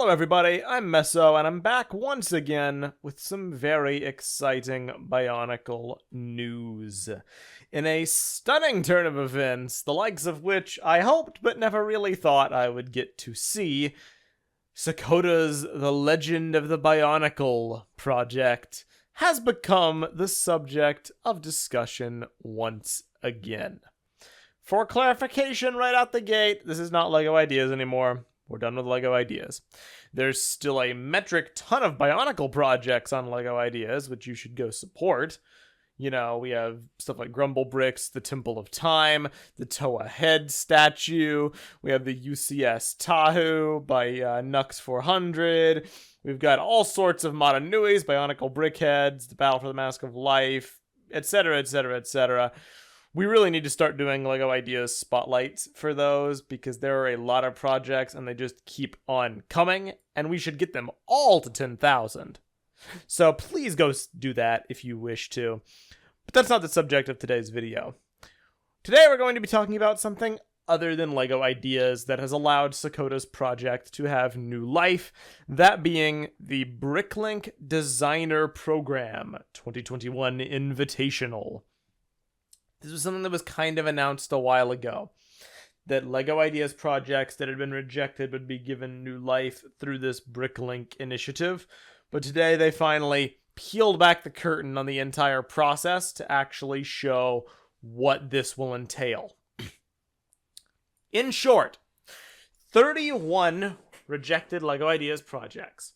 Hello everybody, I'm Meso, and I'm back once again with some very exciting Bionicle news. In a stunning turn of events, the likes of which I hoped but never really thought I would get to see, Sokoda's The Legend of the Bionicle project has become the subject of discussion once again. For clarification right out the gate, this is not LEGO Ideas anymore. We're done with LEGO Ideas. There's still a metric ton of Bionicle projects on LEGO Ideas, which you should go support. You know, we have stuff like Grumble Bricks, the Temple of Time, the Toa Head statue. We have the UCS Tahu by Nux 400. We've got all sorts of Matanuis, Bionicle Brickheads, the Battle for the Mask of Life, etc., etc., etc. We really need to start doing LEGO Ideas spotlights for those because there are a lot of projects and they just keep on coming, and we should get them all to 10,000. So please go do that if you wish to. But that's not the subject of today's video. Today we're going to be talking about something other than LEGO Ideas that has allowed Sokoda's project to have new life, that being the Bricklink Designer Program 2021 Invitational. This was something that was kind of announced a while ago, that LEGO Ideas projects that had been rejected would be given new life through this Bricklink initiative, but today they finally peeled back the curtain on the entire process to actually show what this will entail. In short, 31 rejected LEGO Ideas projects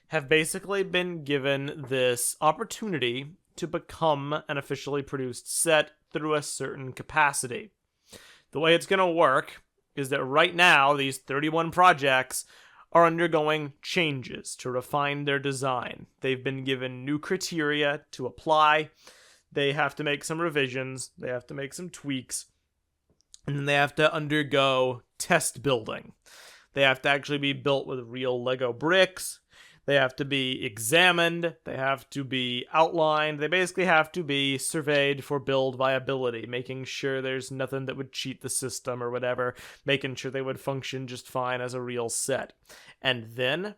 have basically been given this opportunity to become an officially produced set through a certain capacity. The way it's going to work is that right now, these 31 projects are undergoing changes to refine their design. They've been given new criteria to apply. They have to make some revisions. They have to make some tweaks. And then they have to undergo test building. They have to actually be built with real Lego bricks. They have to be examined, they have to be outlined, they basically have to be surveyed for build viability, making sure there's nothing that would cheat the system or whatever, making sure they would function just fine as a real set. And then,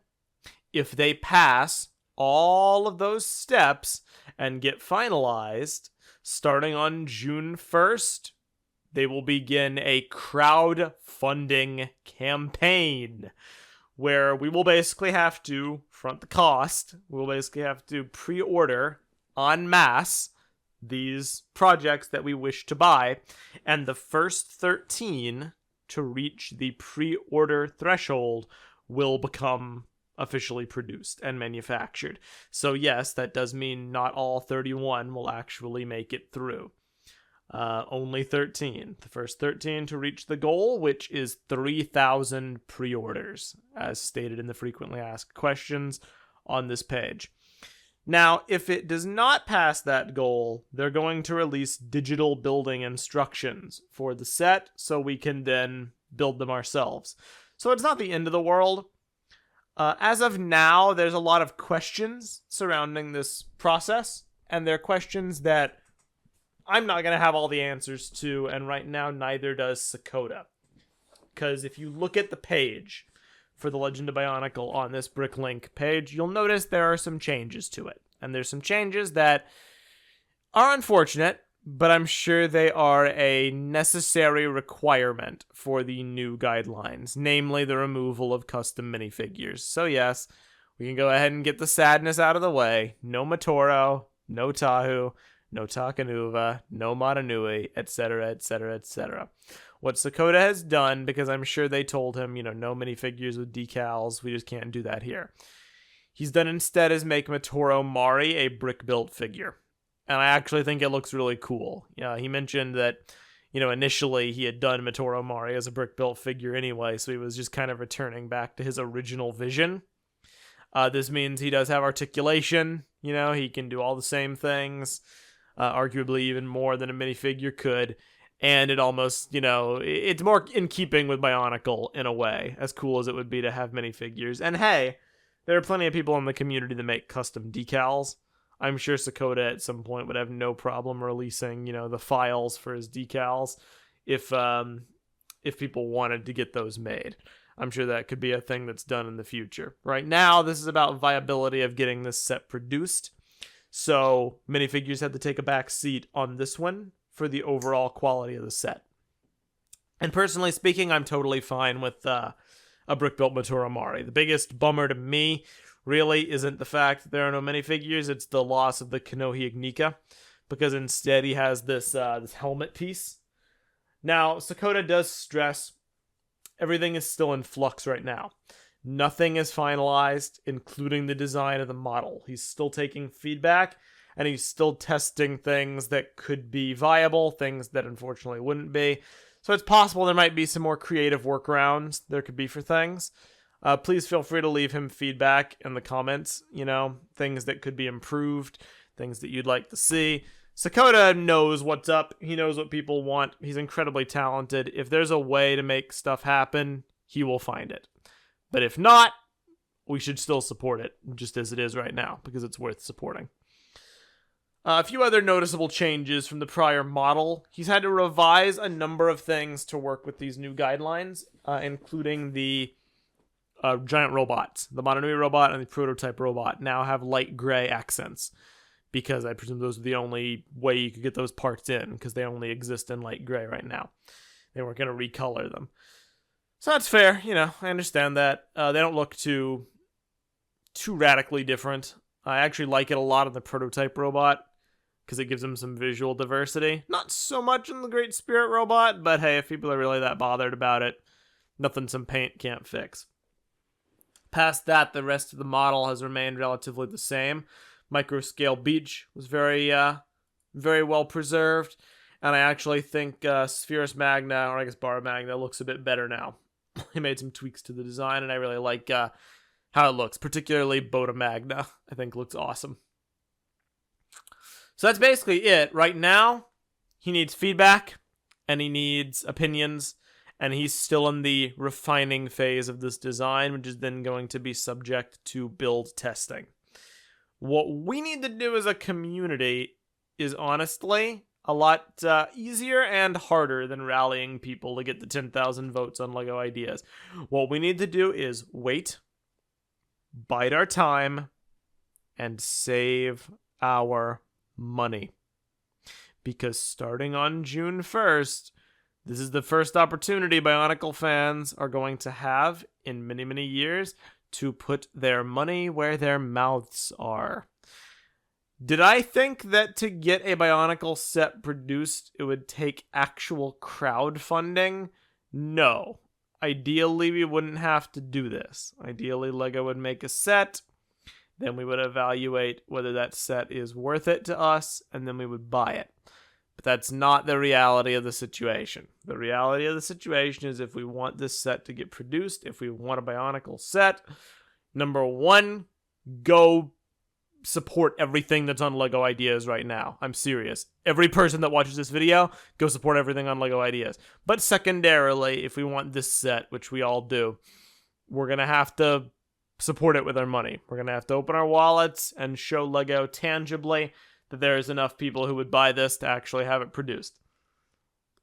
if they pass all of those steps and get finalized, starting on June 1st, they will begin a crowdfunding campaign, where we will basically have to front the cost. We'll basically have to pre-order en masse these projects that we wish to buy, and the first 13 to reach the pre-order threshold will become officially produced and manufactured. So yes, that does mean not all 31 will actually make it through. Only 13. The first 13 to reach the goal, which is 3,000 pre-orders, as stated in the frequently asked questions on this page. Now, if it does not pass that goal, they're going to release digital building instructions for the set, so we can then build them ourselves. So it's not the end of the world. As of now, there's a lot of questions surrounding this process, and they're questions that I'm not going to have all the answers to, and right now neither does Sokoda. Because if you look at the page for The Legend of Bionicle on this Bricklink page, you'll notice there are some changes to it. And there's some changes that are unfortunate, but I'm sure they are a necessary requirement for the new guidelines, namely the removal of custom minifigures. So yes, we can go ahead and get the sadness out of the way. No Matoro, no Tahu, no Takanuva, no Matanui, etc., etc., etc. What Sokoda has done, because I'm sure they told him, no minifigures with decals, we just can't do that here. He's done instead is make Matoro Mari a brick-built figure. And I actually think it looks really cool. He mentioned that, initially he had done Matoro Mari as a brick-built figure anyway, so he was just kind of returning back to his original vision. This means he does have articulation, he can do all the same things. Arguably even more than a minifigure could, and it almost, it's more in keeping with Bionicle in a way, as cool as it would be to have minifigures. And hey, there are plenty of people in the community that make custom decals. I'm sure Sokoda at some point would have no problem releasing, the files for his decals if people wanted to get those made. I'm sure that could be a thing that's done in the future. Right now, this is about viability of getting this set produced. So minifigures had to take a back seat on this one for the overall quality of the set. And personally speaking, I'm totally fine with a brick-built Matura Mari. The biggest bummer to me really isn't the fact that there are no minifigures, it's the loss of the Kanohi Ignika, because instead he has this helmet piece. Now, Sokoda does stress everything is still in flux right now. Nothing is finalized, including the design of the model. He's still taking feedback, and he's still testing things that could be viable, things that unfortunately wouldn't be. So it's possible there might be some more creative workarounds there could be for things. Please feel free to leave him feedback in the comments, things that could be improved, things that you'd like to see. Sokoda knows what's up. He knows what people want. He's incredibly talented. If there's a way to make stuff happen, he will find it. But if not, we should still support it, just as it is right now, because it's worth supporting. A few other noticeable changes from the prior model. He's had to revise a number of things to work with these new guidelines, including the giant robots. The Motonui robot and the prototype robot now have light gray accents, because I presume those are the only way you could get those parts in, because they only exist in light gray right now. They weren't going to recolor them. So that's fair, I understand that. They don't look too radically different. I actually like it a lot in the prototype robot, because it gives them some visual diversity. Not so much in the Great Spirit robot, but hey, if people are really that bothered about it, nothing some paint can't fix. Past that, the rest of the model has remained relatively the same. Microscale Beach was very well preserved, and I actually think Spherus Magna, or I guess Bar Magna, looks a bit better now. He made some tweaks to the design, and I really like how it looks. Particularly Boda Magna, I think looks awesome. So that's basically it. Right now, he needs feedback, and he needs opinions, and he's still in the refining phase of this design, which is then going to be subject to build testing. What we need to do as a community is honestly a lot easier and harder than rallying people to get the 10,000 votes on LEGO ideas. What we need to do is wait, bide our time, and save our money. Because starting on June 1st, this is the first opportunity BIONICLE fans are going to have in many, many years to put their money where their mouths are. Did I think that to get a BIONICLE set produced, it would take actual crowdfunding? No. Ideally, we wouldn't have to do this. Ideally, LEGO would make a set, then we would evaluate whether that set is worth it to us, and then we would buy it. But that's not the reality of the situation. The reality of the situation is if we want this set to get produced, if we want a BIONICLE set, number one, go support everything that's on LEGO Ideas right now. I'm serious. Every person that watches this video, go support everything on LEGO Ideas. But secondarily, if we want this set, which we all do, we're going to have to support it with our money. We're going to have to open our wallets and show LEGO tangibly that there is enough people who would buy this to actually have it produced.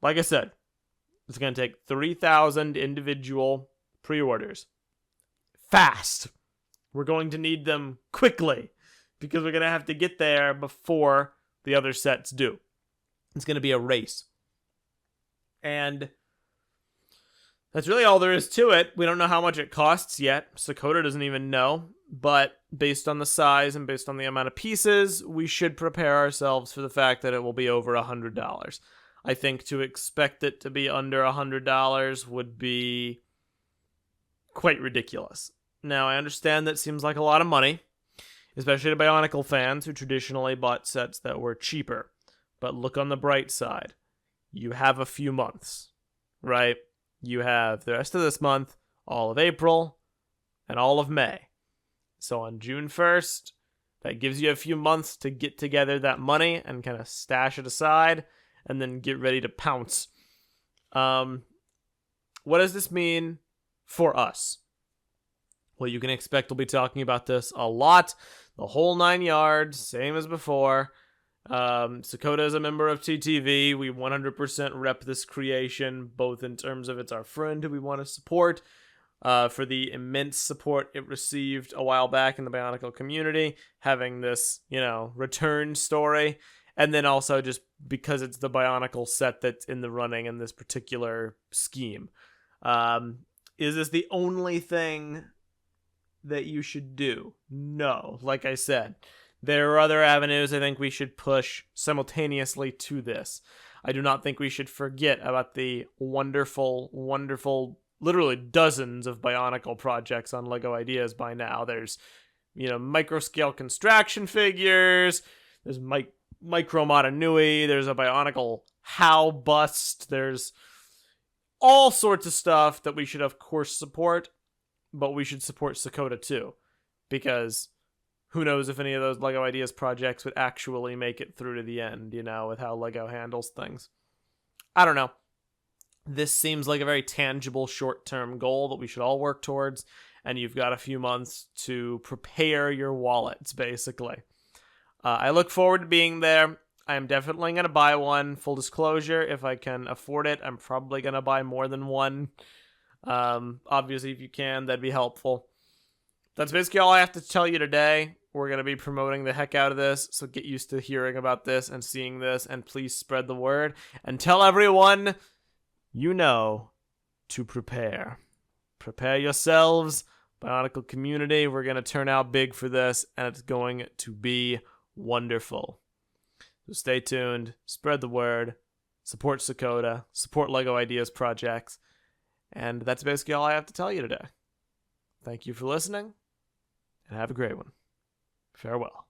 Like I said, it's going to take 3,000 individual pre-orders. Fast. We're going to need them quickly, because we're going to have to get there before the other sets do. It's going to be a race. And that's really all there is to it. We don't know how much it costs yet. Sokoda doesn't even know. But based on the size and based on the amount of pieces, we should prepare ourselves for the fact that it will be over $100. I think to expect it to be under $100 would be quite ridiculous. Now, I understand that seems like a lot of money, especially to BIONICLE fans who traditionally bought sets that were cheaper. But look on the bright side. You have a few months, right? You have the rest of this month, all of April, and all of May. So on June 1st, that gives you a few months to get together that money and kind of stash it aside and then get ready to pounce. What does this mean for us? Well, you can expect we'll be talking about this a lot. The whole 9 yards, same as before. Sokoda is a member of TTV. We 100% rep this creation, both in terms of it's our friend who we want to support, for the immense support it received a while back in the Bionicle community, having this, return story. And then also just because it's the Bionicle set that's in the running in this particular scheme. Is this the only thing that you should do? No. Like I said, there are other avenues I think we should push simultaneously to this. I do not think we should forget about the wonderful, wonderful, literally dozens of Bionicle projects on LEGO Ideas by now. There's, micro-scale construction figures. There's Micro Motonui. There's a Bionicle How bust. There's all sorts of stuff that we should, of course, support. But we should support Sokoda too, because who knows if any of those LEGO Ideas projects would actually make it through to the end, with how LEGO handles things. I don't know. This seems like a very tangible short-term goal that we should all work towards, and you've got a few months to prepare your wallets, basically. I look forward to being there. I am definitely going to buy one. Full disclosure, if I can afford it, I'm probably going to buy more than one. Obviously, if you can, that'd be helpful. That's basically all I have to tell you today. We're going to be promoting the heck out of this, so get used to hearing about this and seeing this, and please spread the word, and tell everyone to prepare. Prepare yourselves, Bionicle community. We're going to turn out big for this, and it's going to be wonderful. So stay tuned, spread the word, support Sokoda, support LEGO Ideas projects, and that's basically all I have to tell you today. Thank you for listening, and have a great one. Farewell.